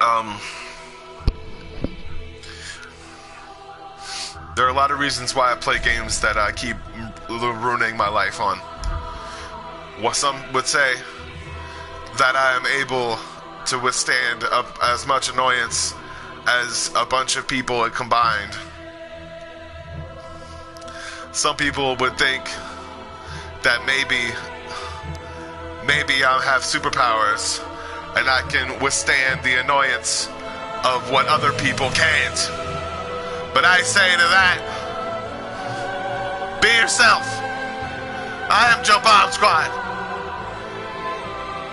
Um, there are a lot of reasons why I play games that I keep ruining my life on. What some would say that I am able to withstand as much annoyance as a bunch of people combined. Some people would think that maybe I have superpowers and I can withstand the annoyance of what other people can't. But I say to that, be yourself. I am Joe Bomb Squad.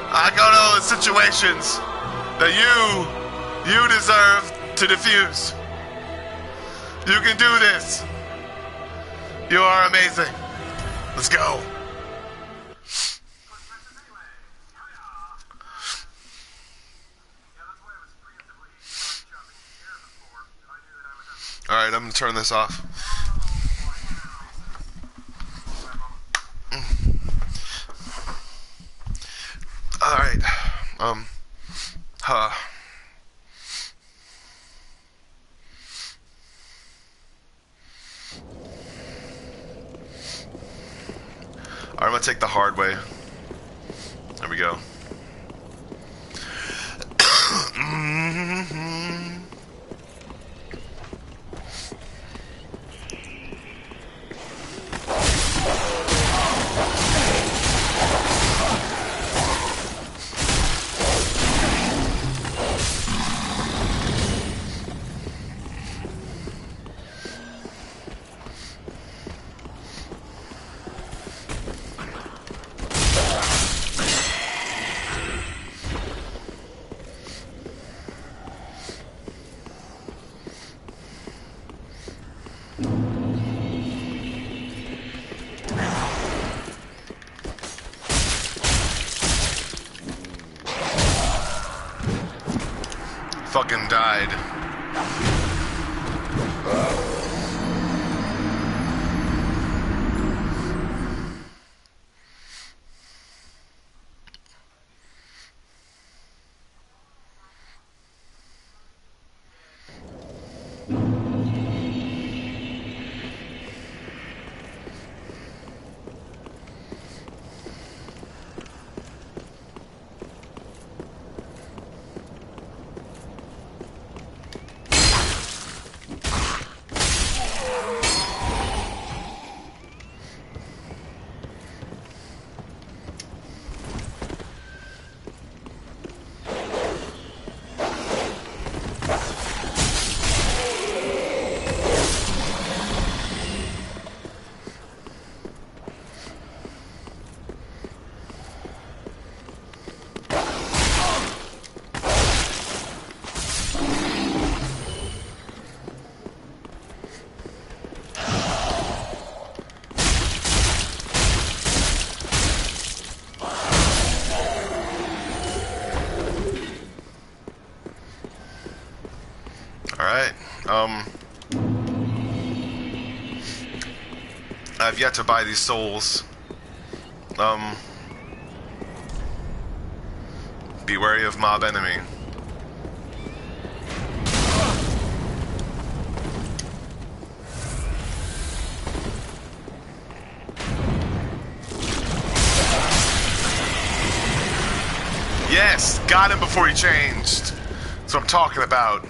I go to those situations that you deserve to diffuse. You can do this. You are amazing. Let's go. Alright, I'm gonna turn this off. Alright. Alright, I'm gonna take the hard way. There we go. Fucking died. Alright, I've yet to buy these souls. Be wary of mob enemy. Yes, got him before he changed. That's what I'm talking about.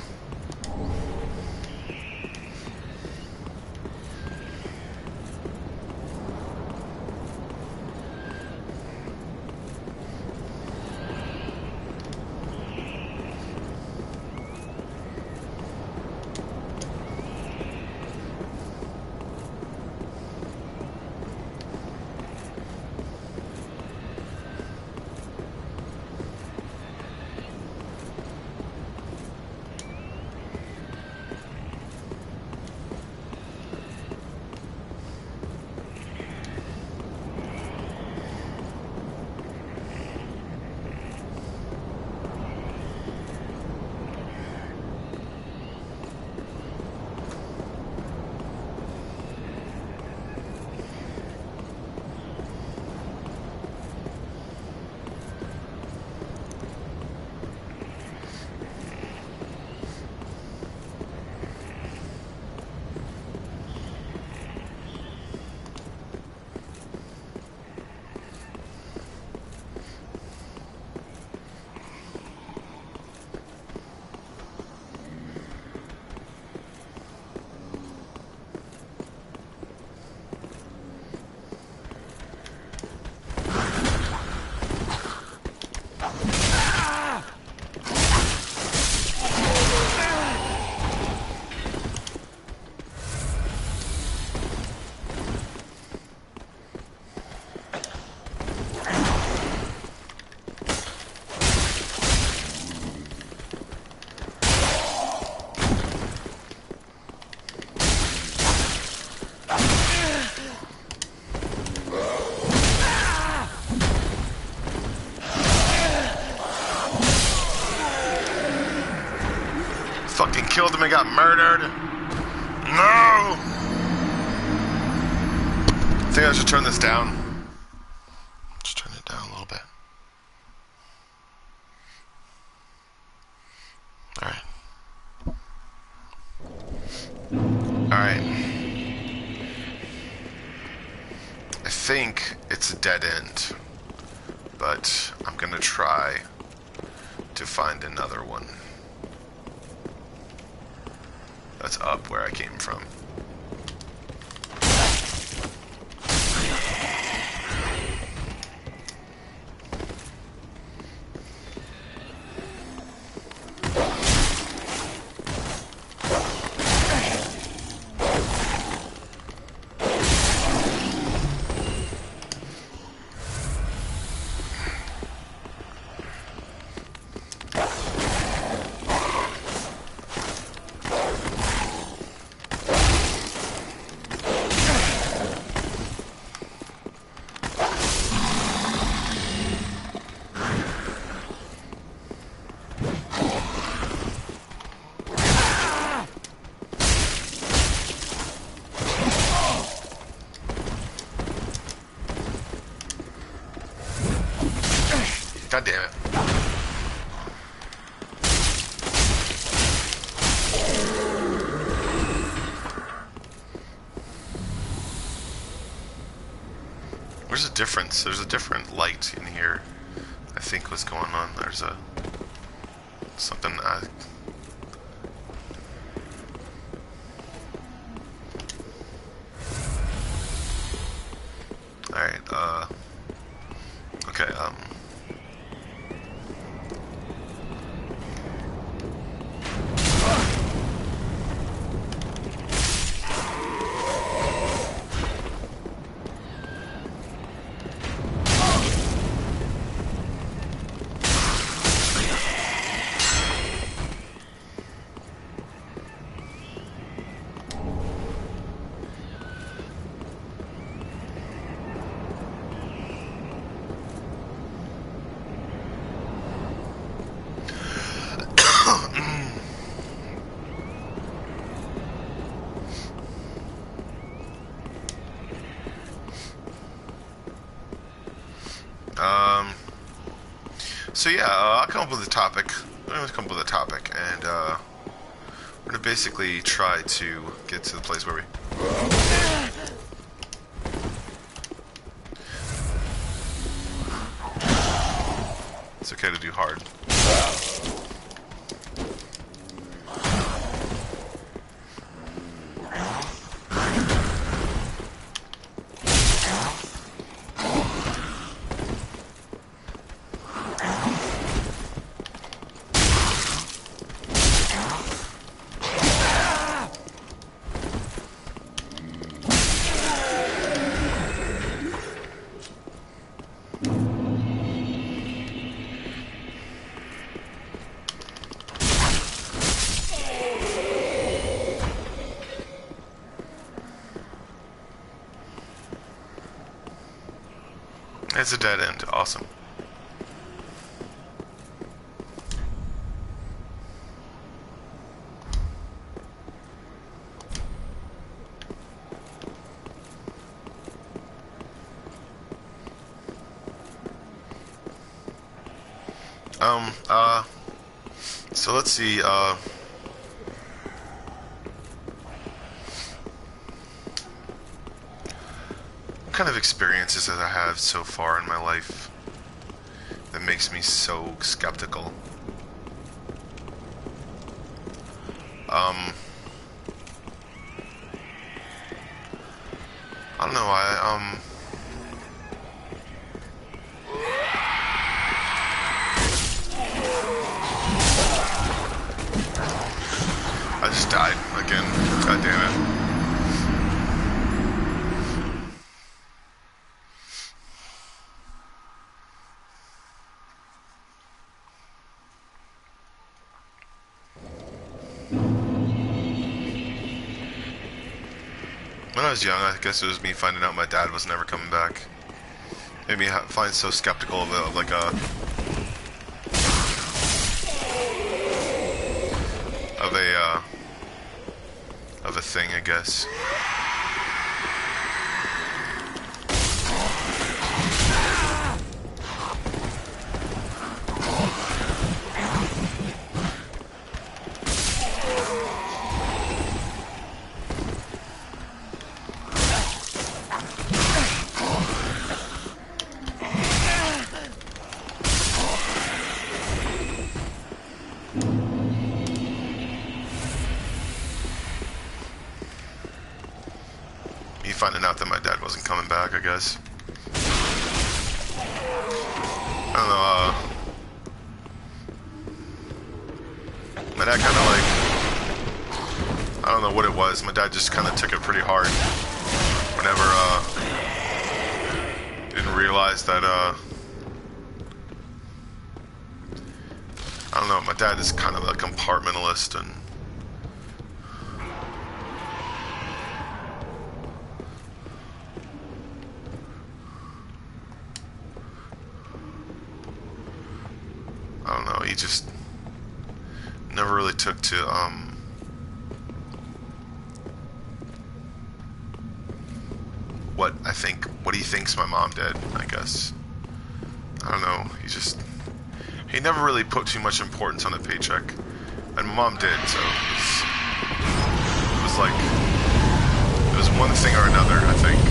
killed him and got murdered. No! I think I should turn this down. Just turn it down a little bit. Alright. I think it's a dead end, but I'm gonna try to find another one that's up where I came from. God damn it. There's a difference. There's a different light in here. I think what's going on. There's a something Alright, okay, so yeah, I'll come up with a topic. I'm gonna come up with a topic, and we're gonna basically try to get to the place where we. It's okay to do hard. It's a dead end. Awesome. So let's see, what kind of experiences that I have so far in my life that makes me so skeptical? I don't know, I just died again. God damn it. When I was young, I guess it was me finding out my dad was never coming back. Made me find so skeptical of it, of like of a thing, I guess. Finding out that my dad wasn't coming back, I guess. I don't know, my dad kinda like, I don't know what it was, my dad just kinda took it pretty hard whenever, didn't realize that, I don't know, my dad is kind of a compartmentalist, and he just never really took to what he thinks my mom did, I guess. I don't know, he never really put too much importance on a paycheck, and my mom did, so it was like, it was one thing or another, I think,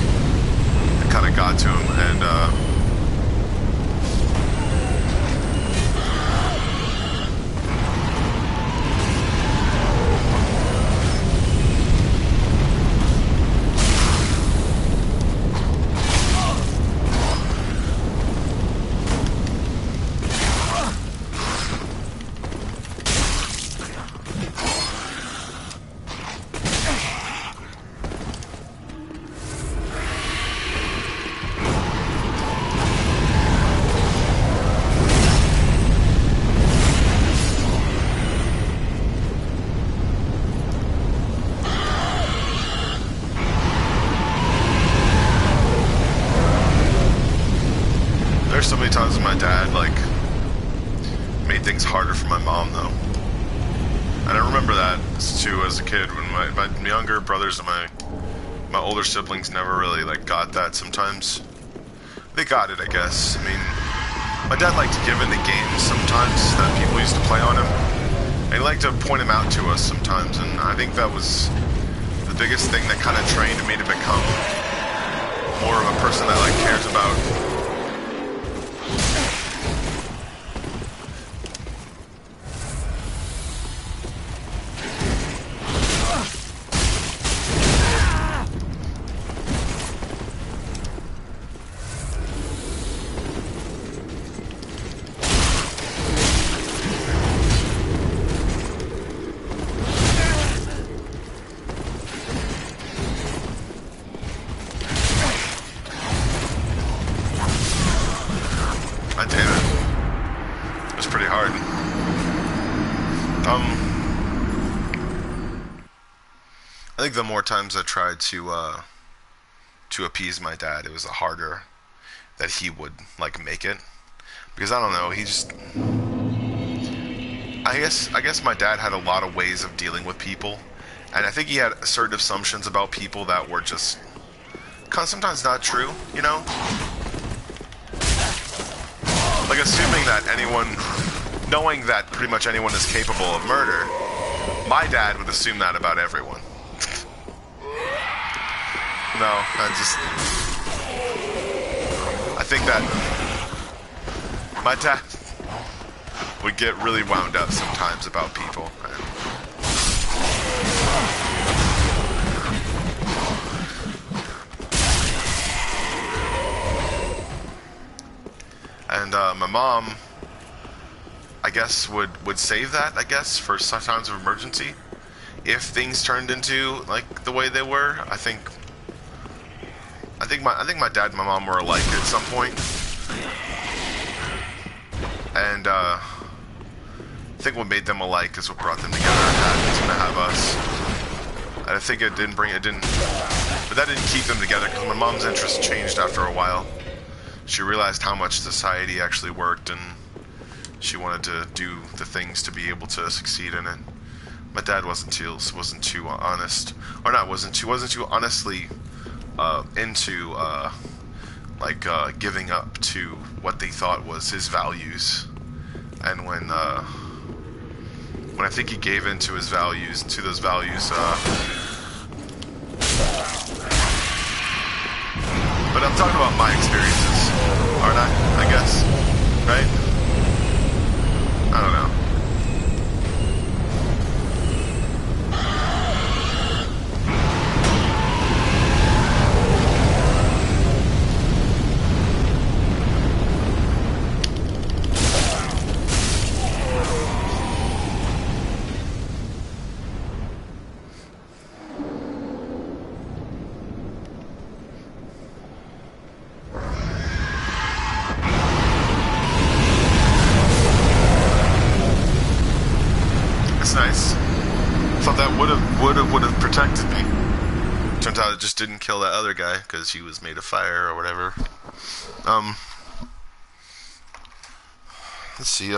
that kind of got to him, and there's so many times when my dad, like, made things harder for my mom, though. And I remember that, too, as a kid, when my younger brothers and my older siblings never really, like, got that sometimes. They got it, I guess. I mean, my dad liked to give in to games sometimes that people used to play on him. And he liked to point them out to us sometimes, and I think that was the biggest thing that kind of trained me to become more of a person that, like, cares about I think the more times I tried to appease my dad, it was the harder that he would, like, make it. Because I don't know, he just, I guess my dad had a lot of ways of dealing with people, and I think he had certain assumptions about people that were just kind of sometimes not true, you know? Like, assuming that knowing that pretty much anyone is capable of murder, my dad would assume that about everyone. No, I think that my dad would get really wound up sometimes about people. And my mom, I guess, would save that, I guess, for some times of emergency. If things turned into, like, the way they were, I think my dad and my mom were alike at some point. And I think what made them alike is what brought them together and happens to have us. And I think but that didn't keep them together because my mom's interests changed after a while. She realized how much society actually worked, and she wanted to do the things to be able to succeed in it. my dad wasn't too honest, or not wasn't too honestly into like giving up to what they thought was his values. And when I think he gave in to his values, to those values, but I'm talking about my experiences, aren't I guess, right? I don't know. Nice. Thought that would have protected me. Turns out it just didn't kill that other guy because he was made of fire or whatever. Let's see.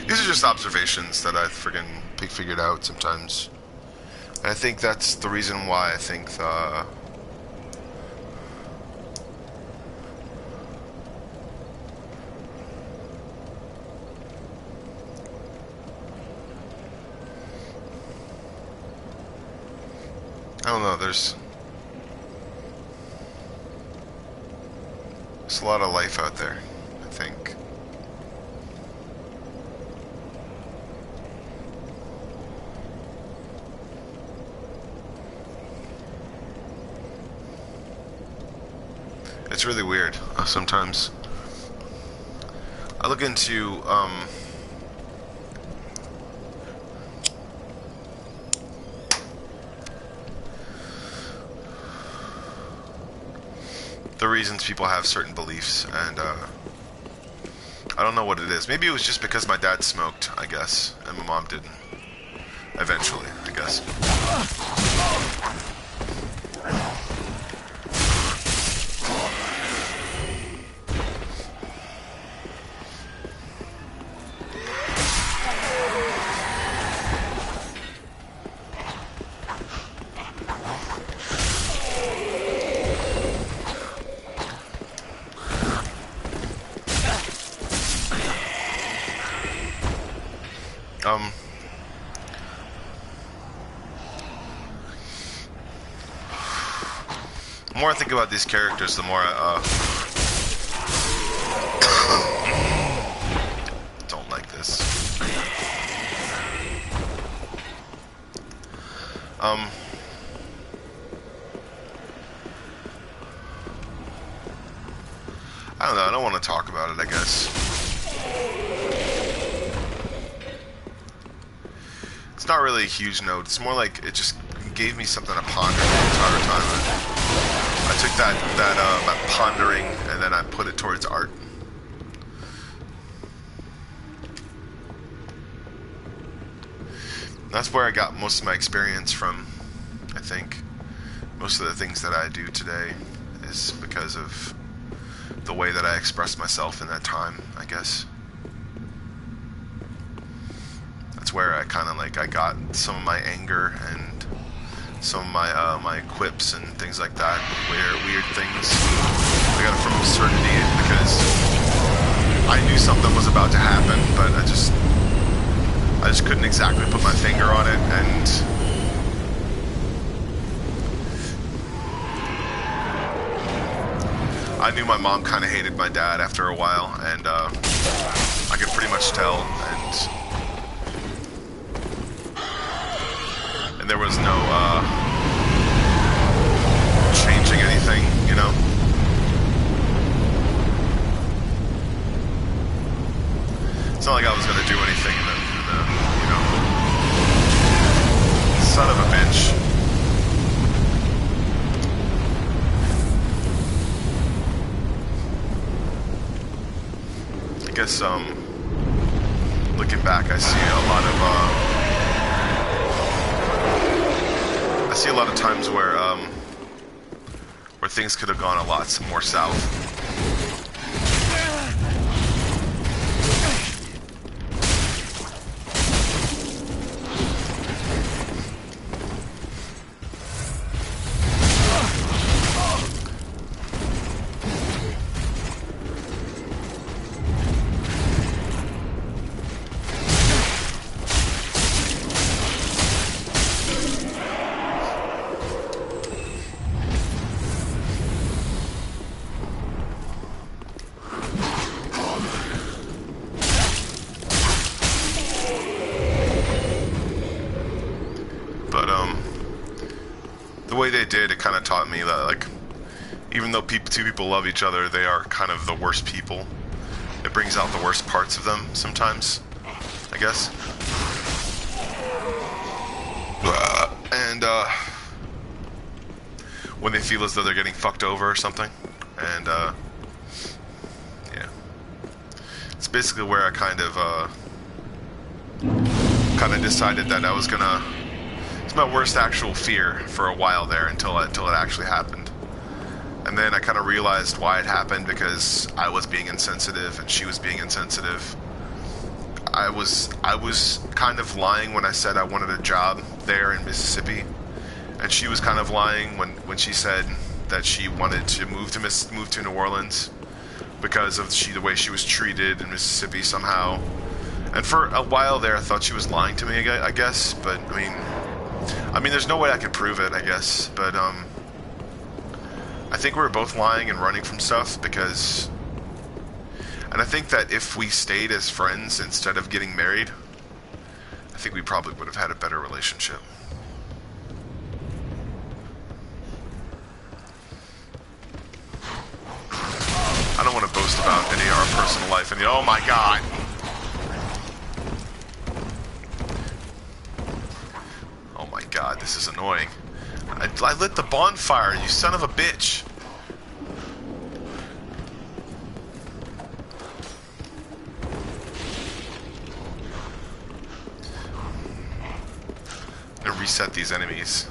These are just observations that I friggin' figured out sometimes. And I think that's the reason why I think I don't know, there's a lot of life out there, I think. It's really weird, sometimes. I look into, the reasons people have certain beliefs, and I don't know what it is. Maybe it was just because my dad smoked, I guess, and my mom didn't. Eventually, I guess. The more I think about these characters, the more I don't like this. I don't know, I don't want to talk about it, I guess. It's not really a huge note, it's more like it just gave me something to ponder the entire time. I took that pondering and then I put it towards art. That's where I got most of my experience from, I think. Most of the things that I do today is because of the way that I expressed myself in that time, I guess. That's where I kind of like, I got some of my anger and some of my quips and things like that, weird things. I got it from absurdity because I knew something was about to happen, but I just couldn't exactly put my finger on it, and I knew my mom kind of hated my dad after a while, and I could pretty much tell, and there was no changing anything, you know? It's not like I was gonna do anything in the you know, son of a bitch. I guess, looking back, I see a lot of times where things could have gone a lot more south. way they did, it kind of taught me that, like, even though two people love each other, they are kind of the worst people. It brings out the worst parts of them sometimes, I guess. And when they feel as though they're getting fucked over or something. And yeah, it's basically where I kind of decided that I was gonna. It's my worst actual fear for a while there until it actually happened. And then I kind of realized why it happened, because I was being insensitive and she was being insensitive. I was kind of lying when I said I wanted a job there in Mississippi, and she was kind of lying when she said that she wanted to move to New Orleans because of the way she was treated in Mississippi somehow. And for a while there, I thought she was lying to me, I guess. But I mean, there's no way I could prove it, I guess. But I think we were both lying and running from stuff because. And I think that if we stayed as friends instead of getting married, I think we probably would have had a better relationship. I don't want to boast about any of our personal life and oh my god! Oh my god, this is annoying. I lit the bonfire, you son of a bitch! I'm gonna reset these enemies.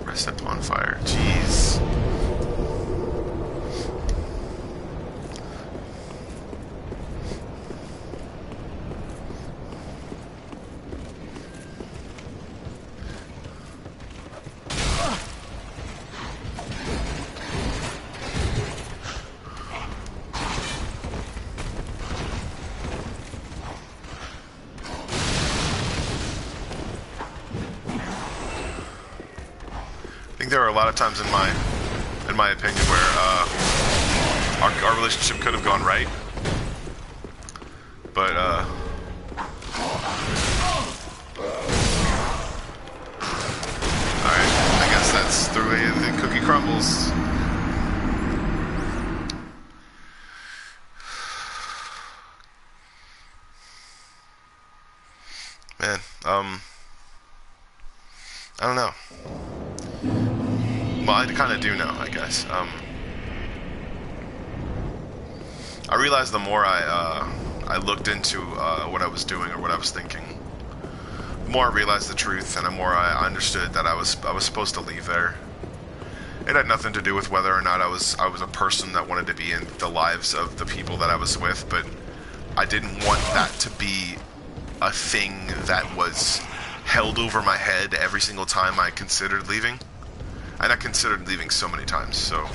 Reset bonfire, jeez. I think there are a lot of times in my opinion where our relationship could have gone right, but alright, I guess that's the way the cookie crumbles. Man, I don't know. Well, I kind of do know, I guess. I realized the more I looked into what I was doing or what I was thinking, the more I realized the truth, and the more I understood that I was supposed to leave there. It had nothing to do with whether or not I was a person that wanted to be in the lives of the people that I was with, but I didn't want that to be a thing that was held over my head every single time I considered leaving. And I considered leaving so many times, so.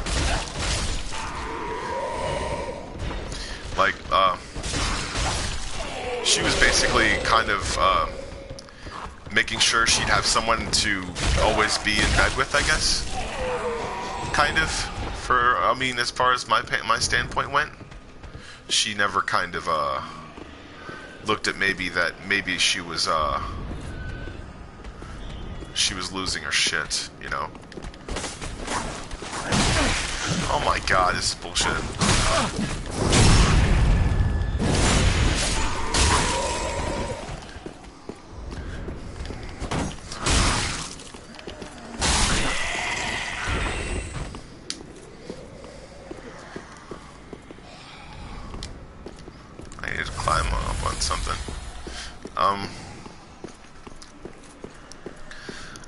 Like, she was basically kind of, making sure she'd have someone to always be in bed with, I guess. Kind of. I mean, as far as my standpoint went. She never kind of, looked at maybe she was losing her shit, you know? Oh my god, this is bullshit. I need to climb up on something. I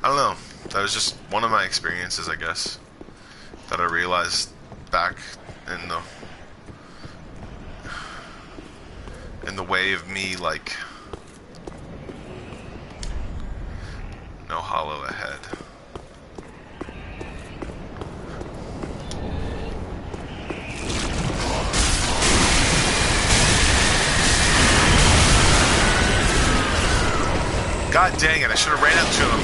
don't know. That was just one of my experiences, I guess, that I realized back in the way of me, like, no hollow ahead. God dang it, I should have ran up to him.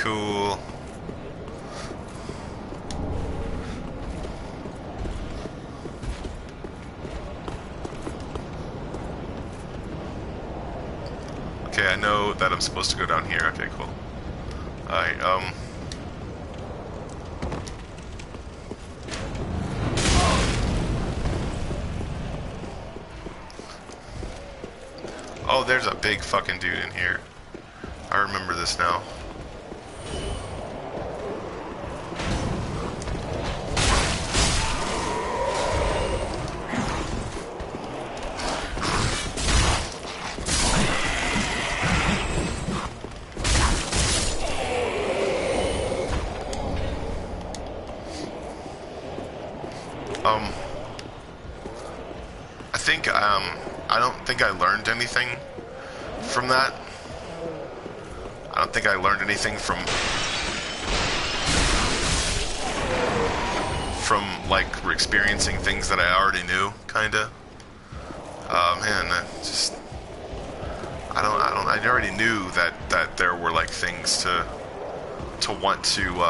cool. Okay, I know that I'm supposed to go down here. Okay, cool. Alright, oh, there's a big fucking dude in here. I remember this now. I don't think I learned anything from that. I don't think I learned anything from like experiencing things that I already knew, kinda. Man, I already knew that there were like things to want to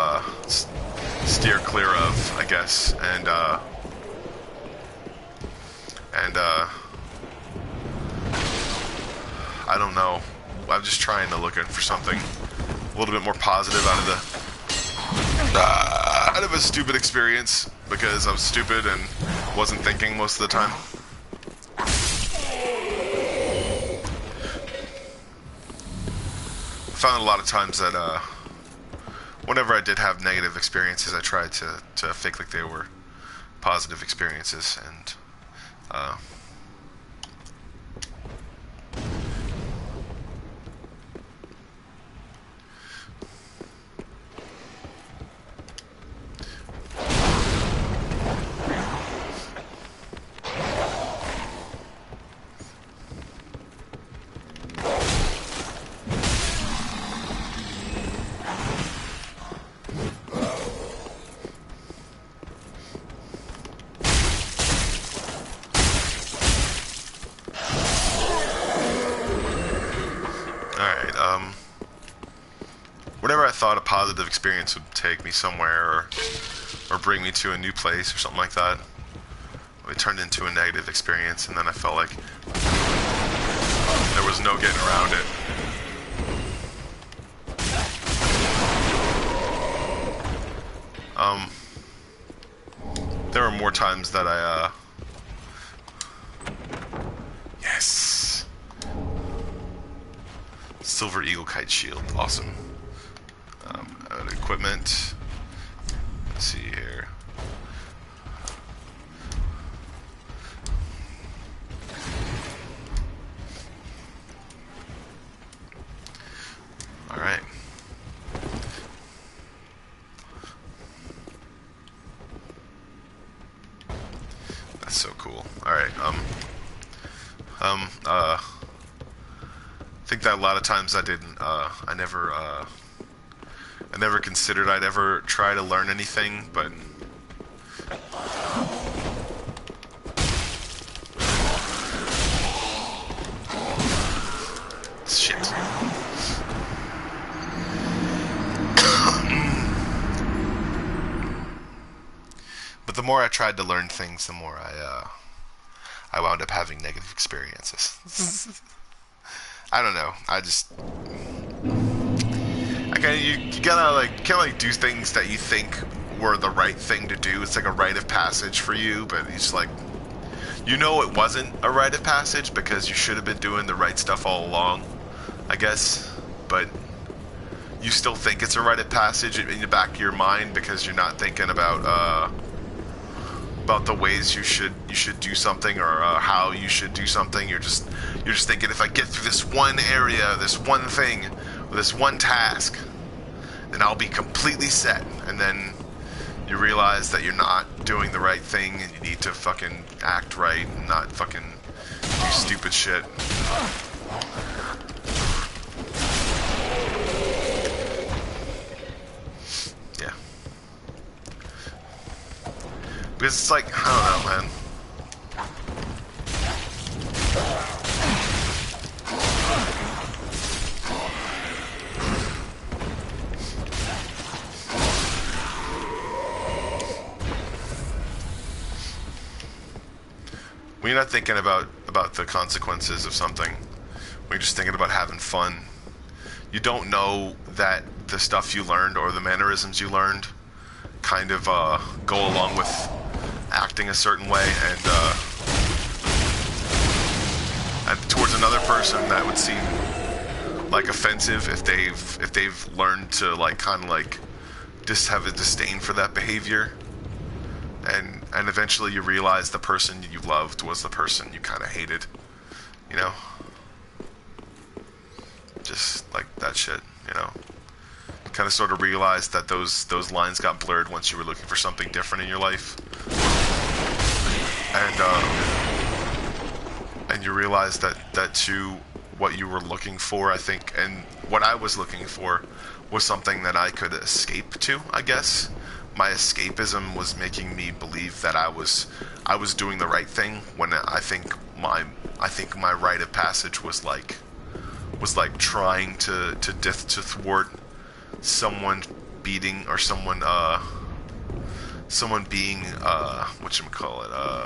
steer clear of, I guess, and I don't know. I'm just trying to look for something a little bit more positive out of a stupid experience, because I was stupid and wasn't thinking most of the time. I found a lot of times that whenever I did have negative experiences, I tried to fake like they were positive experiences, and whenever I thought a positive experience would take me somewhere or bring me to a new place or something like that, it turned into a negative experience, and then I felt like there was no getting around it. There were more times that I yes, Silver Eagle Kite Shield, awesome. Equipment. Let's see here. All right. That's so cool. All right. I think that a lot of times I didn't. I never considered I'd ever try to learn anything, but shit. But the more I tried to learn things, the more I wound up having negative experiences. I don't know. You gotta do things that you think were the right thing to do. It's like a rite of passage for you, but it's like, you know, it wasn't a rite of passage because you should have been doing the right stuff all along, I guess. But you still think it's a rite of passage in the back of your mind because you're not thinking about the ways you should do something, or how you should do something. You're just thinking, if I get through this one area, this one thing, or this one task, then I'll be completely set. And then you realize that you're not doing the right thing, and you need to fucking act right and not fucking do stupid shit. Yeah. Because it's like, I don't know, man. you're not thinking about the consequences of something, when you're just thinking about having fun, you don't know that the stuff you learned or the mannerisms you learned kind of go along with acting a certain way, and towards another person that would seem like offensive if they've learned to like kind of like just have a disdain for that behavior, and eventually you realize the person you loved was the person you kind of hated, you know, just like that shit, you know. Kind of sort of realized that those lines got blurred once you were looking for something different in your life, and you realized that too, what you were looking for, I think, and what I was looking for was something that I could escape to, I guess. My escapism was making me believe that I was doing the right thing, when I think my rite of passage was like trying to thwart someone beating, or someone being whatchamacallit,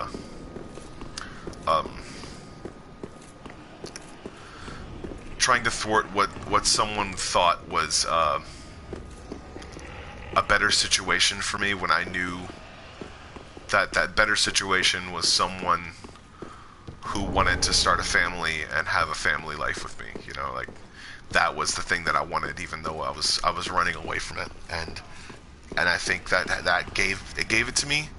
trying to thwart what someone thought was a better situation for me, when I knew that better situation was someone who wanted to start a family and have a family life with me, you know, like that was the thing that I wanted, even though I was running away from it, and I think that gave it to me.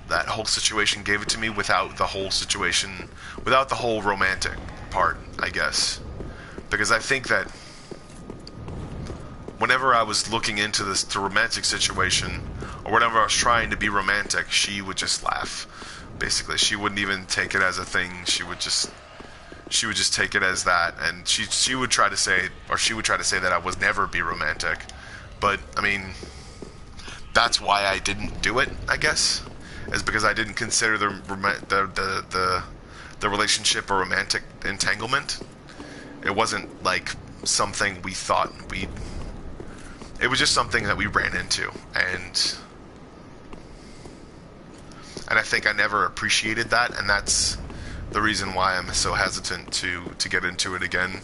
That whole situation gave it to me, without the whole situation, without the whole romantic part, I guess, because I think that whenever I was looking into the romantic situation, or whenever I was trying to be romantic, she would just laugh. Basically, she wouldn't even take it as a thing. She would just take it as that, and she would try to say that I would never be romantic. But I mean, that's why I didn't do it, I guess, is because I didn't consider the relationship a romantic entanglement. It wasn't like something we thought it was just something that we ran into, and I think I never appreciated that, and that's the reason why I'm so hesitant to get into it again,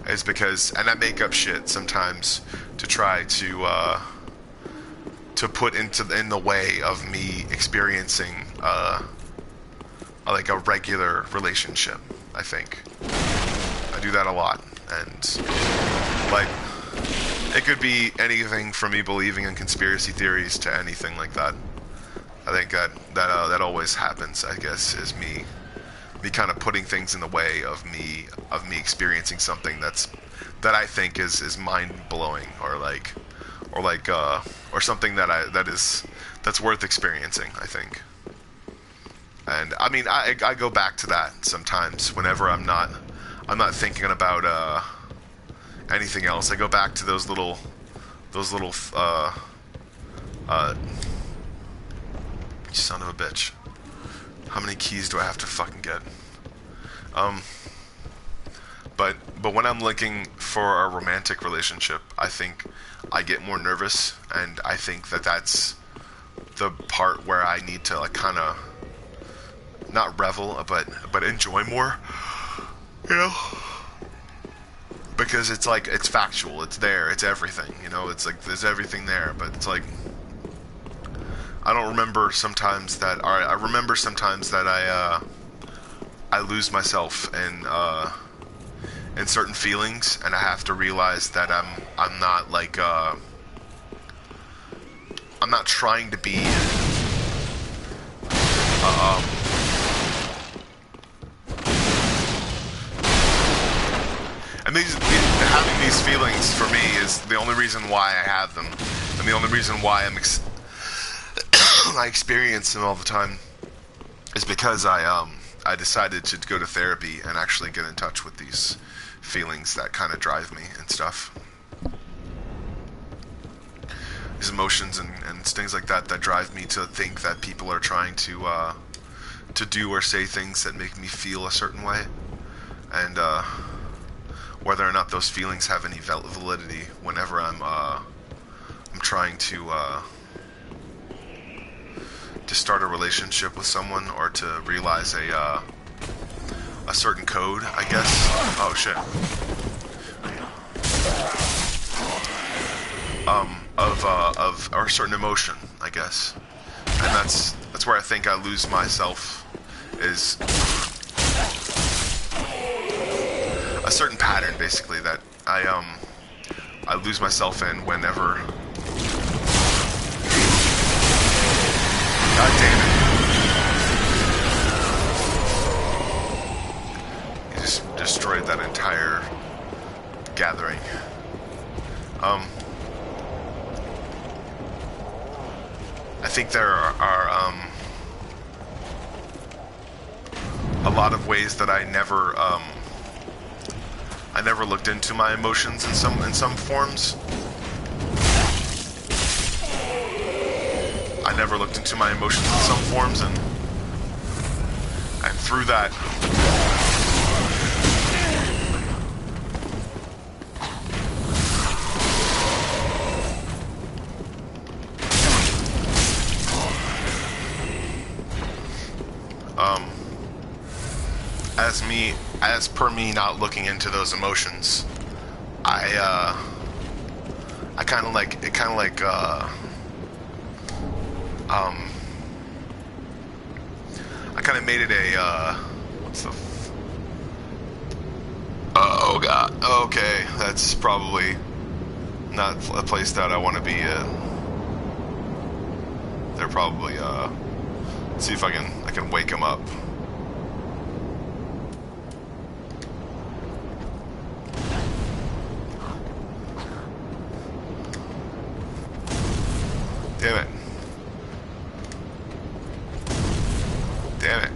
is because, and I make up shit sometimes to try to put in the way of me experiencing like a regular relationship. I think I do that a lot, and like it could be anything from me believing in conspiracy theories to anything like that. I think that always happens, I guess, is me kind of putting things in the way of me experiencing something that I think is mind blowing, or something that's worth experiencing, I think. And I mean, I go back to that sometimes whenever I'm not thinking about anything else. I go back to those little son of a bitch. How many keys do I have to fucking get? But when I'm looking for a romantic relationship, I think I get more nervous, and I think that's the part where I need to like kind of not revel, but enjoy more, you know? Because it's like, it's factual, it's there, it's everything, you know? It's like, there's everything there, but it's like, I remember sometimes that I lose myself in certain feelings, and I have to realize that I'm not like I'm not trying to be and having these feelings for me is the only reason why I have them, and the only reason why I experience them all the time is because I decided to go to therapy and actually get in touch with these feelings that kind of drive me and stuff. These emotions and things like that drive me to think that people are trying to do or say things that make me feel a certain way, and whether or not those feelings have any validity whenever I'm trying to start a relationship with someone or to realize a certain code, I guess. Oh shit. Or a certain emotion, I guess. And that's where I think I lose myself, is a certain pattern, basically, that I lose myself in whenever. God damn it. He just destroyed that entire gathering. I think there are a lot of ways that I never looked into my emotions in some forms. I never looked into my emotions in some forms, and through that, as per me not looking into those emotions, I kind of like I kind of made it a oh god, okay, that's probably not a place that I want to be in. They're probably let's see if I can wake them up. Damn it. Damn it.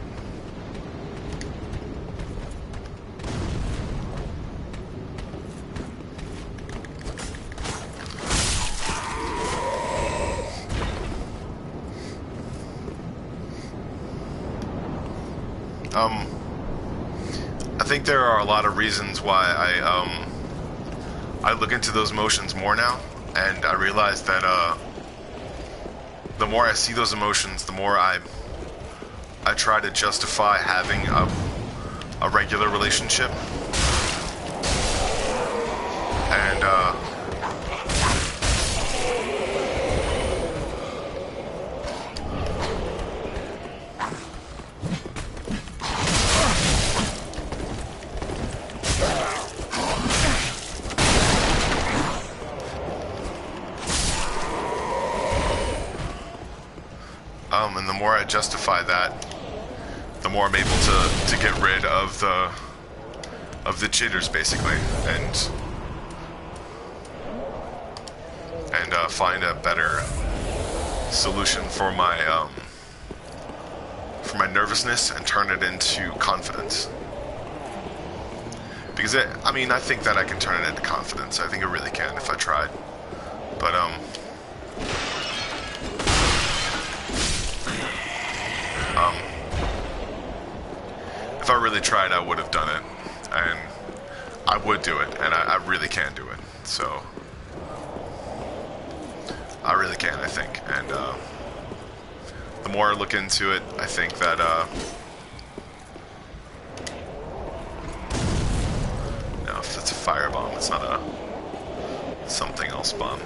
I think there are a lot of reasons why I look into those emotions more now, and I realize that the more I see those emotions, the more I try to justify having a regular relationship. And the more I justify that, the more I'm able to get rid of the jitters, basically, and find a better solution for my nervousness and turn it into confidence. Because I think that I can turn it into confidence. I think I really can if I tried. But if I really tried, I would have done it, and I would do it, and I really can do it. So I really can, I think, and the more I look into it, I think that no, if it's a firebomb, it's not a something else bomb.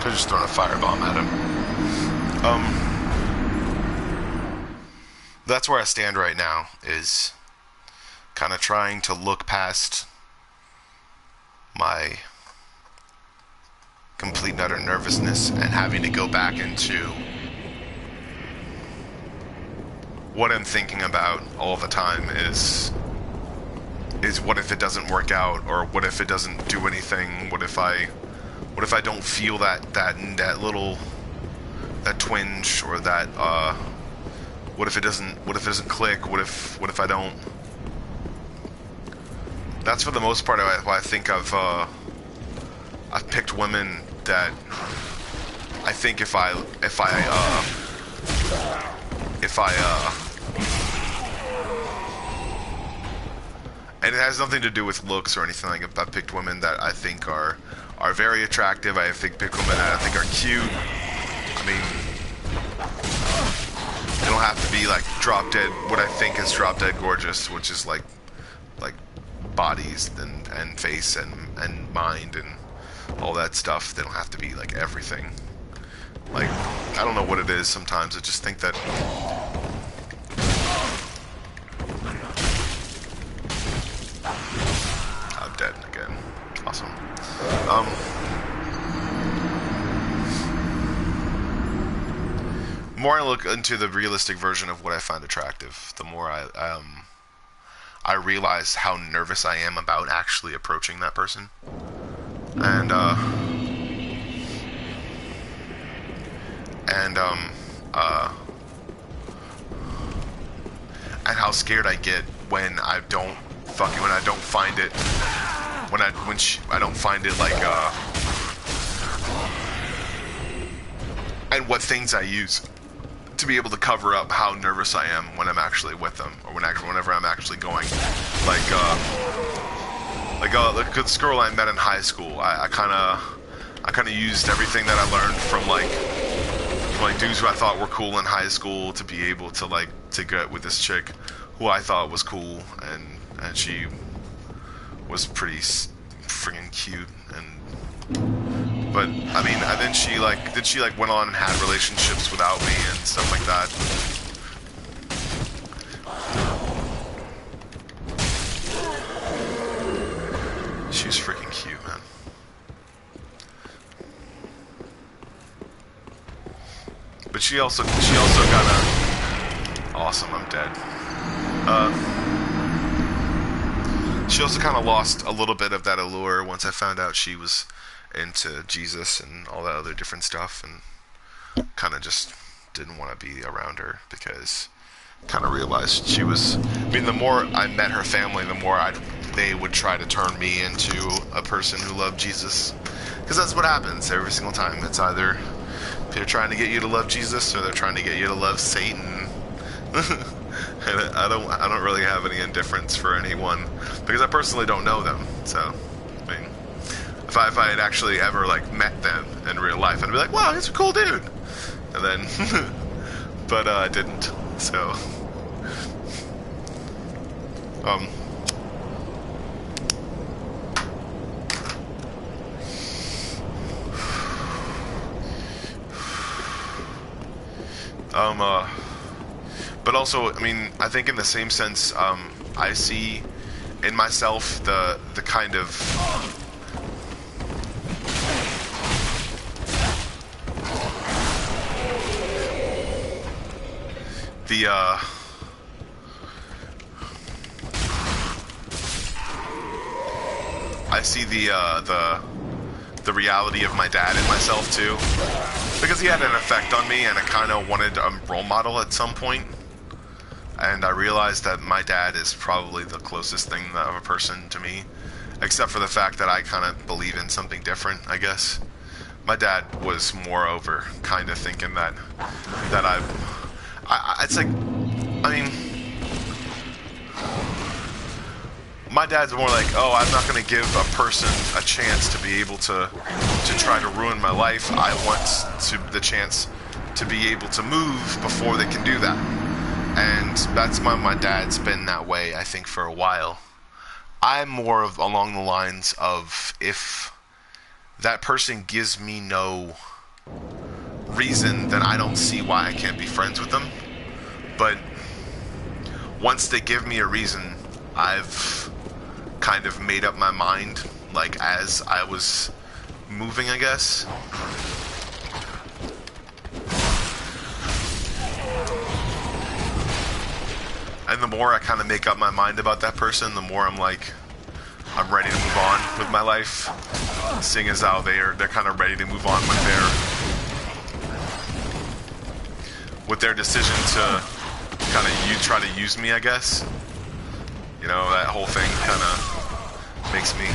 Just throwing a firebomb at him. that's where I stand right now, is kind of trying to look past my complete and utter nervousness and having to go back into what I'm thinking about all the time is what if it doesn't work out, or what if it doesn't do anything? What if I don't feel that little, that twinge, or that what if it doesn't click? What if I don't? That's for the most part why I think I've picked women that I think if I and it has nothing to do with looks or anything like that. I've picked women that I think are very attractive. I think picked women that I think are cute. I mean, they don't have to be like drop dead, what I think is drop dead gorgeous, which is like bodies and face and mind and all that stuff. They don't have to be like everything. Like, I don't know what it is sometimes. I just think that I'm dead again. Awesome. The more I look into the realistic version of what I find attractive, the more I realize how nervous I am about actually approaching that person. And how scared I get when I don't find it, I don't find it, like, and what things I use to be able to cover up how nervous I am when I'm actually with them, or whenever I'm actually going, like this girl I met in high school. I kind of used everything that I learned from like dudes who I thought were cool in high school to be able to to get with this chick who I thought was cool, and she was pretty friggin' cute, but I mean, and then she went on and had relationships without me and stuff like that. She's freaking cute, man. But she also got a awesome. I'm dead. She also kind of lost a little bit of that allure once I found out she was into Jesus and all that other different stuff, and kind of just didn't want to be around her because kind of realized she was. I mean, the more I met her family, the more they would try to turn me into a person who loved Jesus, because that's what happens every single time. It's either they're trying to get you to love Jesus, or they're trying to get you to love Satan. And I don't really have any indifference for anyone, because I personally don't know them. So, I mean, if I had actually ever met them in real life, I'd be like, wow, he's a cool dude. And then, but I didn't. So, but also, I mean, I think in the same sense, I see in myself the kind of I see the reality of my dad in myself too, because he had an effect on me, and I kind of wanted a role model at some point. And I realized that my dad is probably the closest thing of a person to me, except for the fact that I kind of believe in something different, I guess. My dad was moreover kind of thinking that it's like, I mean, my dad's more like, oh, I'm not going to give a person a chance to be able to try to ruin my life. I want the chance to be able to move before they can do that. And that's my dad's been that way, I think, for a while. I'm more of along the lines of, if that person gives me no reason, then I don't see why I can't be friends with them. But once they give me a reason, I've kind of made up my mind, like, as I was moving, I guess. And the more I kind of make up my mind about that person, the more I'm like, I'm ready to move on with my life. Seeing as how they're kind of ready to move on with their decision to kind of try to use me, I guess. You know, that whole thing kind of makes me.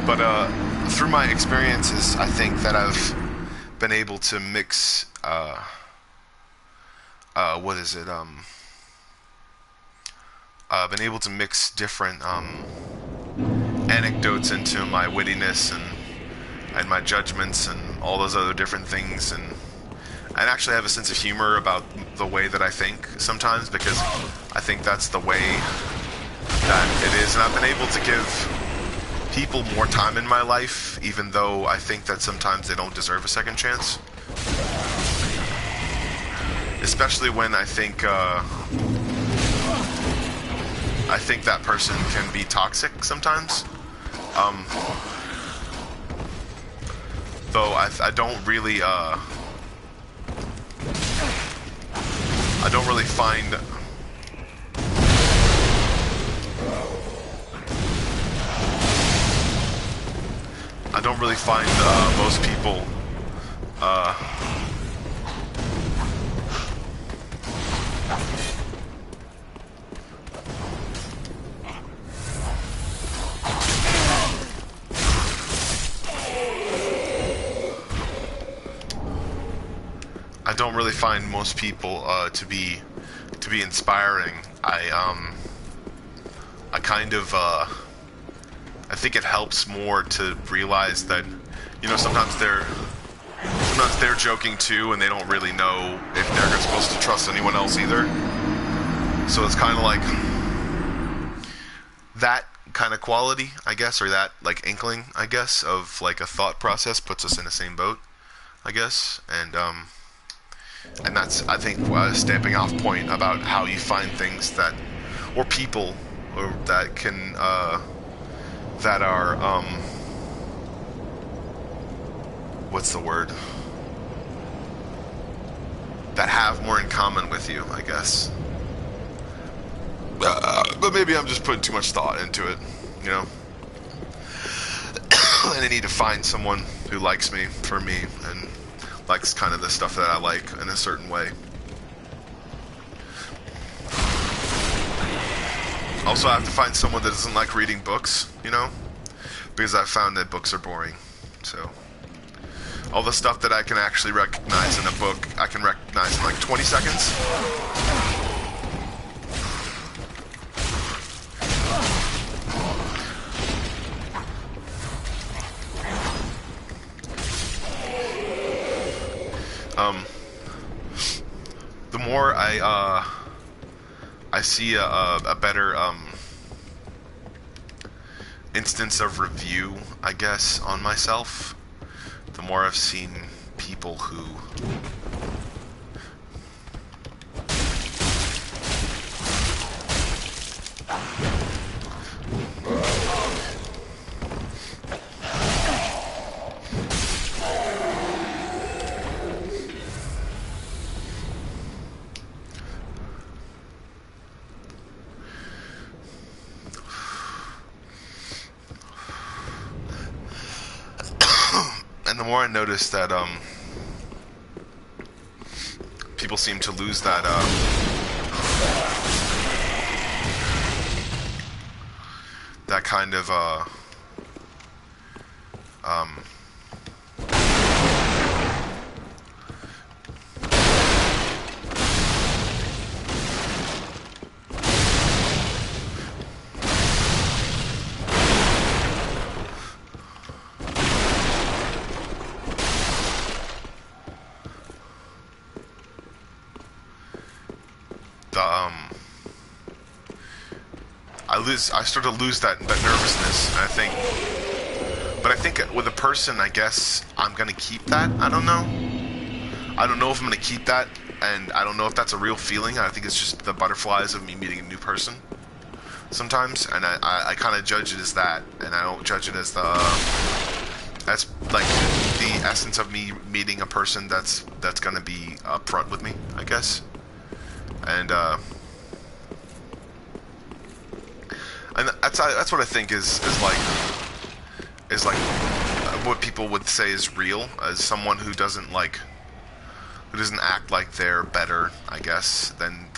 But through my experiences, I think that I've been able to mix. Been able to mix different anecdotes into my wittiness and my judgments and all those other different things, and actually have a sense of humor about the way that I think sometimes, because I think that's the way that it is. And I've been able to give people more time in my life, even though I think that sometimes they don't deserve a second chance. Especially when I think that person can be toxic sometimes. Though I don't really find most people to be inspiring. I think it helps more to realize that, you know, sometimes they're joking too, and they don't really know if they're supposed to trust anyone else either. So it's kind of like that kind of quality, I guess, or that like inkling, I guess, of like a thought process puts us in the same boat, I guess. And that's, I think, a stamping off point about how you find things that, or people, or that can, that are, what's the word? That have more in common with you, I guess. But maybe I'm just putting too much thought into it, you know? And I need to find someone who likes me for me, and likes kind of the stuff that I like in a certain way. Also, I have to find someone that doesn't like reading books, you know? Because I've found that books are boring. So, all the stuff that I can actually recognize in a book, I can recognize in like 20 seconds. The more I see a better instance of review, I guess, on myself, the more I've seen people who more I notice that people seem to lose that that kind of I start to lose that nervousness, and I think with a person, I guess I'm gonna keep that. I don't know if I'm gonna keep that and I don't know if that's a real feeling. I think it's just the butterflies of me meeting a new person sometimes, and I kind of judge it as that, and I don't judge it as as like the essence of me meeting a person that's gonna be upfront with me, I guess. And that's what I think is what people would say is real, as someone who doesn't act like they're better, I guess, than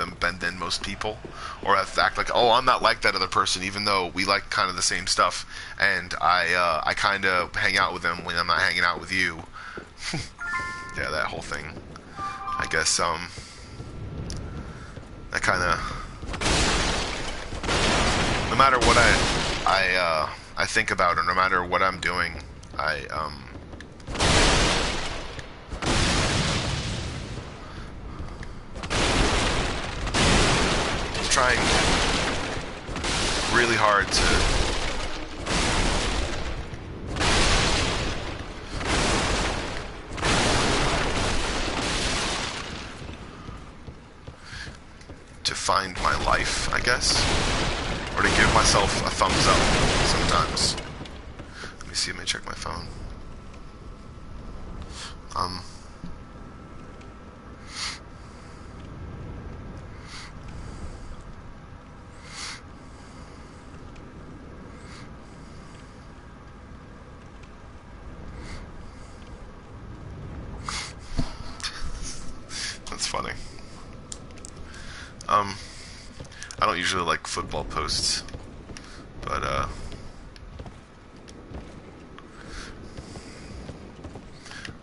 most people, or have to act like, oh, I'm not like that other person, even though we like kind of the same stuff, and I kind of hang out with them when I'm not hanging out with you. Yeah, that whole thing. I guess that kind of, no matter what I think about, or no matter what I'm doing, I trying really hard to find my life, I guess, or to give myself a thumbs up sometimes. Let me see, let me check my phone. That's funny. I don't usually like football posts, but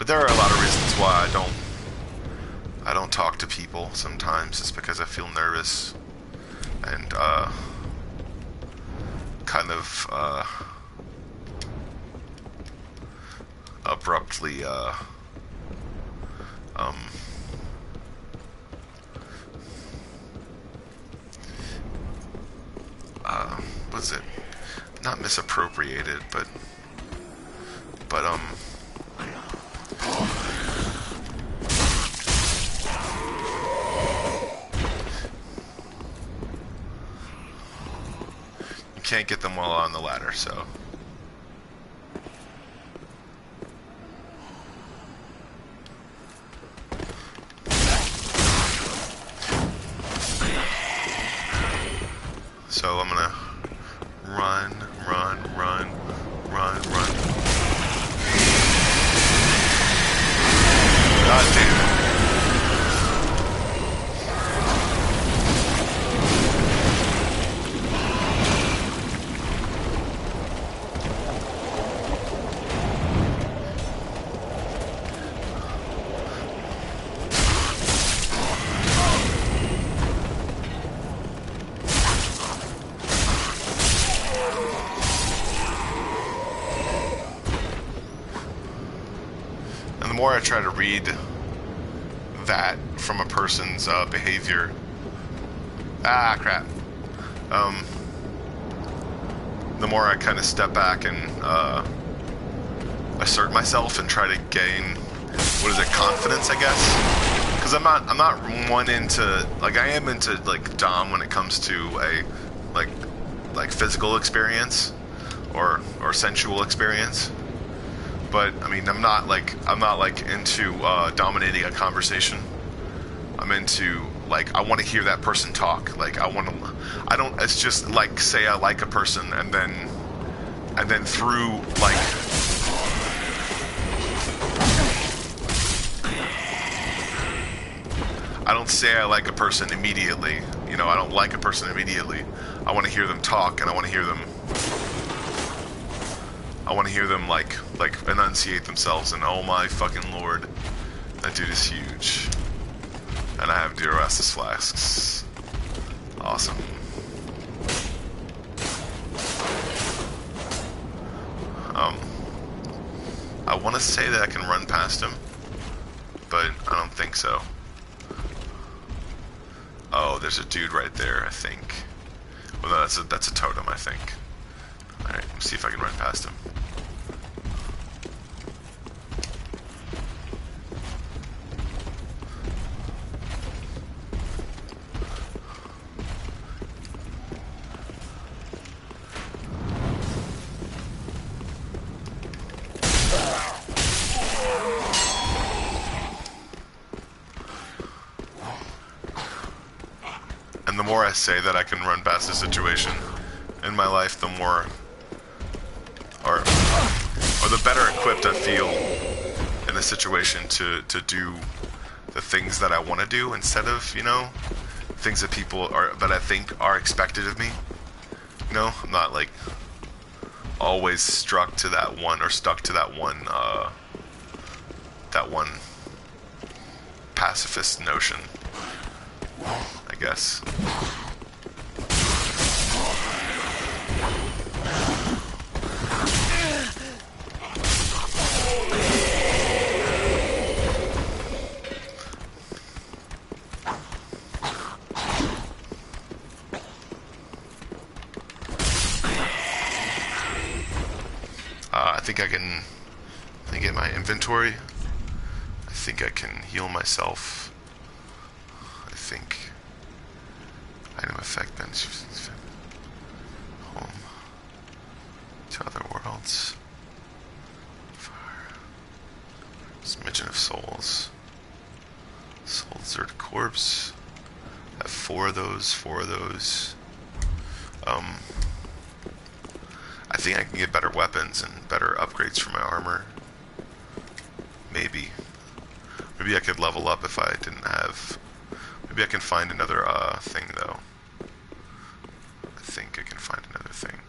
there are a lot of reasons why I don't talk to people sometimes. It's because I feel nervous and kind of abruptly what's it? Not misappropriated, but you can't get them while on the ladder, so. So I'm gonna run. God damn it. And the more I try to read that from a person's behavior, the more I kind of step back and assert myself and try to gain, confidence, I guess. Because I'm not one into, I am into Dom when it comes to a like physical experience or sensual experience. But I mean, I'm not into dominating a conversation. I'm into I want to hear that person talk. It's just say I like a person and then through I don't say I like a person immediately. I don't like a person immediately. I want to hear them talk, and I want to hear them enunciate themselves, and oh my fucking lord, that dude is huge. And I have Durassus flasks. Awesome. I want to say that I can run past him, but I don't think so. Oh, there's a dude right there, I think. Well, no, that's a totem, I think. Alright, let's see if I can run past him. more I say that I can run past a situation in my life, the more, or the better equipped I feel in a situation to do the things that I want to do instead of, you know, things that that I think are expected of me. You know, I'm not like always stuck to that one pacifist notion, I guess. I think I can get my inventory. I think I can heal myself. I think item effect bench home to other worlds. Fire. Smidgen of souls. Soul Zerd corpse. I have 4 of those. I think I can get better weapons and better upgrades for my armor. Maybe I could level up if I didn't have... Maybe I can find another thing, though. I think I can find another thing.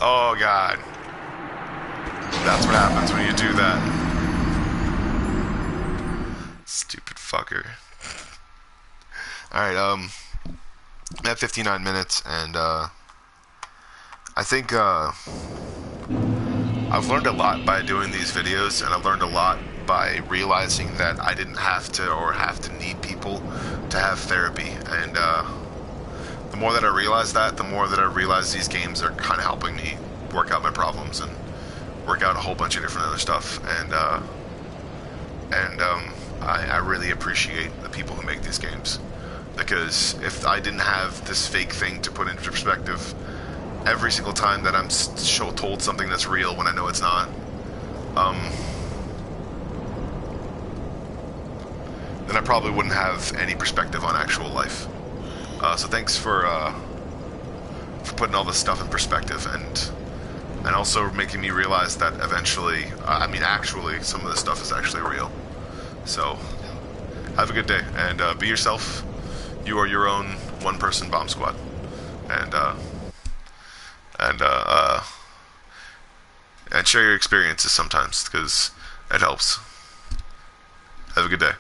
Oh god. That's what happens when you do that. Stupid fucker. Alright, I'm at 59 minutes, and I think I've learned a lot by doing these videos, and I've learned a lot by realizing that I didn't have to need people to have therapy. And the more that I realize that, the more that I realize these games are kind of helping me work out my problems and work out a whole bunch of different other stuff. And I really appreciate the people who make these games, because if I didn't have this fake thing to put into perspective every single time that I'm told something that's real when I know it's not, then I probably wouldn't have any perspective on actual life. So thanks for putting all this stuff in perspective, and also making me realize that eventually, actually, some of this stuff is actually real. So, have a good day, and be yourself. You are your own one-person bomb squad, and share your experiences sometimes, because it helps. Have a good day.